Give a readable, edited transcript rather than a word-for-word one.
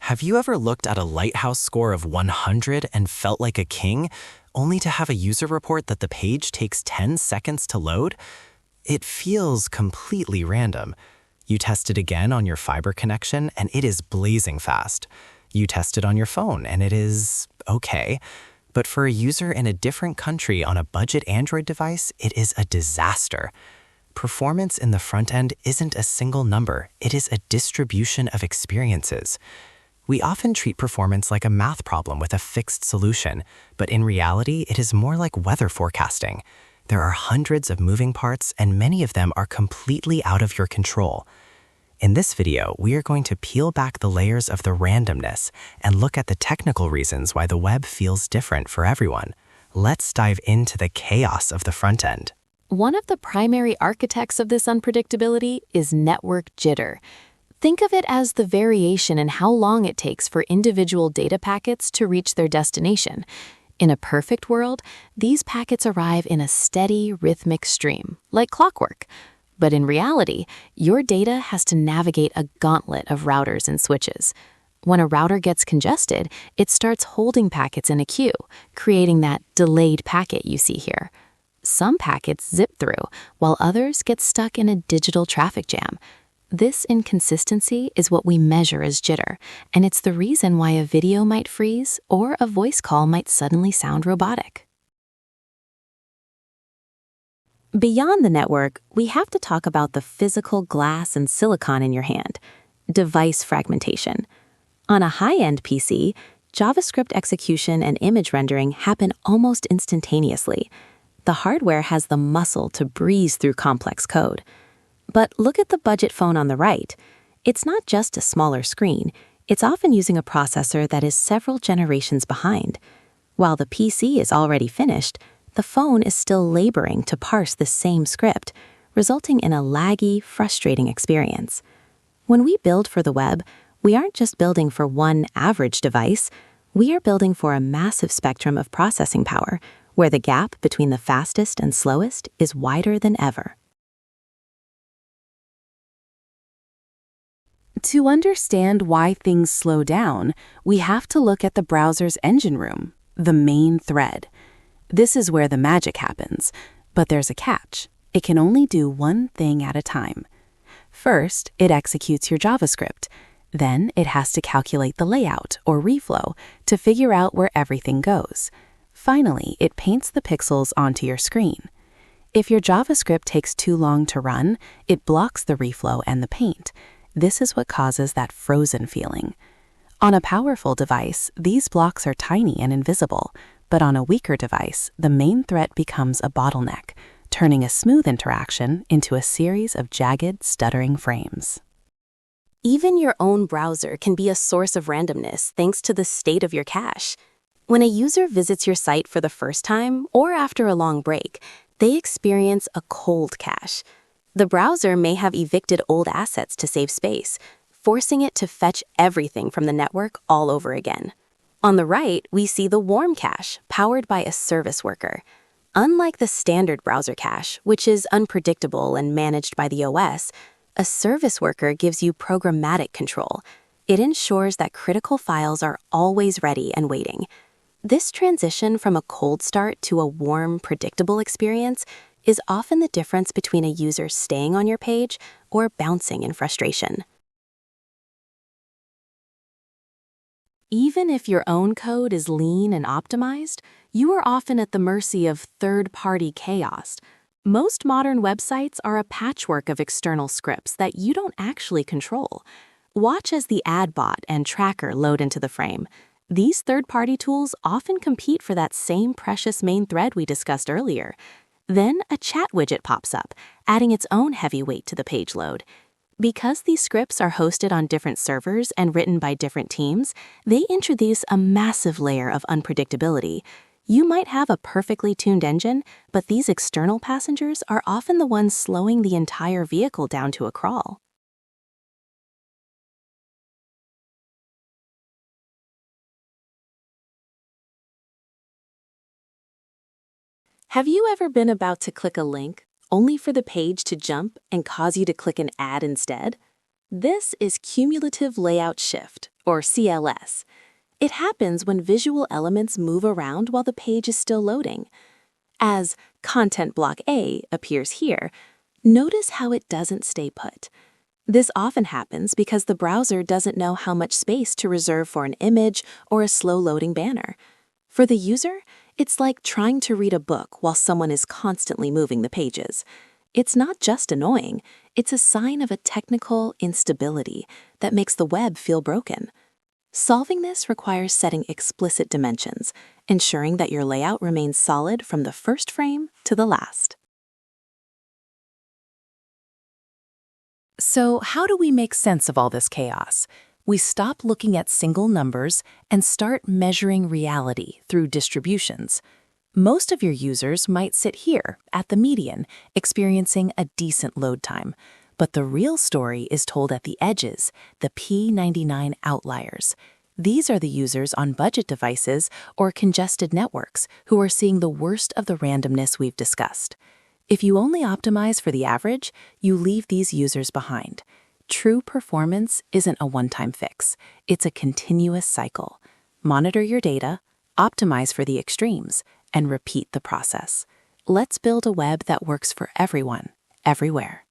Have you ever looked at a Lighthouse score of 100 and felt like a king, only to have a user report that the page takes 10 seconds to load? It feels completely random. You test it again on your fiber connection, and it is blazing fast. You test it on your phone, and it is okay. But for a user in a different country on a budget Android device, it is a disaster. Performance in the front end isn't a single number, it is a distribution of experiences. We often treat performance like a math problem with a fixed solution, but in reality, it is more like weather forecasting. There are hundreds of moving parts, and many of them are completely out of your control. In this video, we are going to peel back the layers of the randomness and look at the technical reasons why the web feels different for everyone. Let's dive into the chaos of the front end. One of the primary architects of this unpredictability is network jitter. Think of it as the variation in how long it takes for individual data packets to reach their destination. In a perfect world, these packets arrive in a steady, rhythmic stream, like clockwork. But in reality, your data has to navigate a gauntlet of routers and switches. When a router gets congested, it starts holding packets in a queue, creating that delayed packet you see here. Some packets zip through, while others get stuck in a digital traffic jam. This inconsistency is what we measure as jitter, and it's the reason why a video might freeze or a voice call might suddenly sound robotic. Beyond the network, we have to talk about the physical glass and silicon in your hand, device fragmentation. On a high-end PC, JavaScript execution and image rendering happen almost instantaneously. The hardware has the muscle to breeze through complex code. But look at the budget phone on the right. It's not just a smaller screen. It's often using a processor that is several generations behind. While the PC is already finished, the phone is still laboring to parse the same script, resulting in a laggy, frustrating experience. When we build for the web, we aren't just building for one average device. We are building for a massive spectrum of processing power, where the gap between the fastest and slowest is wider than ever. To understand why things slow down, we have to look at the browser's engine room, the main thread. This is where the magic happens, but there's a catch. It can only do one thing at a time. First, it executes your JavaScript. Then it has to calculate the layout, or reflow, to figure out where everything goes. Finally, it paints the pixels onto your screen. If your JavaScript takes too long to run, it blocks the reflow and the paint. This is what causes that frozen feeling. On a powerful device, these blocks are tiny and invisible, but on a weaker device, the main threat becomes a bottleneck, turning a smooth interaction into a series of jagged, stuttering frames. Even your own browser can be a source of randomness thanks to the state of your cache. When a user visits your site for the first time or after a long break, they experience a cold cache. The browser may have evicted old assets to save space, forcing it to fetch everything from the network all over again. On the right, we see the warm cache, powered by a service worker. Unlike the standard browser cache, which is unpredictable and managed by the OS, a service worker gives you programmatic control. It ensures that critical files are always ready and waiting. This transition from a cold start to a warm, predictable experience is often the difference between a user staying on your page or bouncing in frustration. Even if your own code is lean and optimized, you are often at the mercy of third-party chaos. Most modern websites are a patchwork of external scripts that you don't actually control. Watch as the ad bot and tracker load into the frame. These third-party tools often compete for that same precious main thread we discussed earlier. Then a chat widget pops up, adding its own heavy weight to the page load. Because these scripts are hosted on different servers and written by different teams, they introduce a massive layer of unpredictability. You might have a perfectly tuned engine, but these external passengers are often the ones slowing the entire vehicle down to a crawl. Have you ever been about to click a link, only for the page to jump and cause you to click an ad instead? This is cumulative layout shift, or CLS. It happens when visual elements move around while the page is still loading. As content block A appears here, notice how it doesn't stay put. This often happens because the browser doesn't know how much space to reserve for an image or a slow-loading banner. For the user, it's like trying to read a book while someone is constantly moving the pages. It's not just annoying, it's a sign of a technical instability that makes the web feel broken. Solving this requires setting explicit dimensions, ensuring that your layout remains solid from the first frame to the last. So, how do we make sense of all this chaos? We stop looking at single numbers and start measuring reality through distributions. Most of your users might sit here at the median, experiencing a decent load time. But the real story is told at the edges, the P99 outliers. These are the users on budget devices or congested networks who are seeing the worst of the randomness we've discussed. If you only optimize for the average, you leave these users behind. True performance isn't a one-time fix. It's a continuous cycle. Monitor your data, optimize for the extremes, and repeat the process. Let's build a web that works for everyone, everywhere.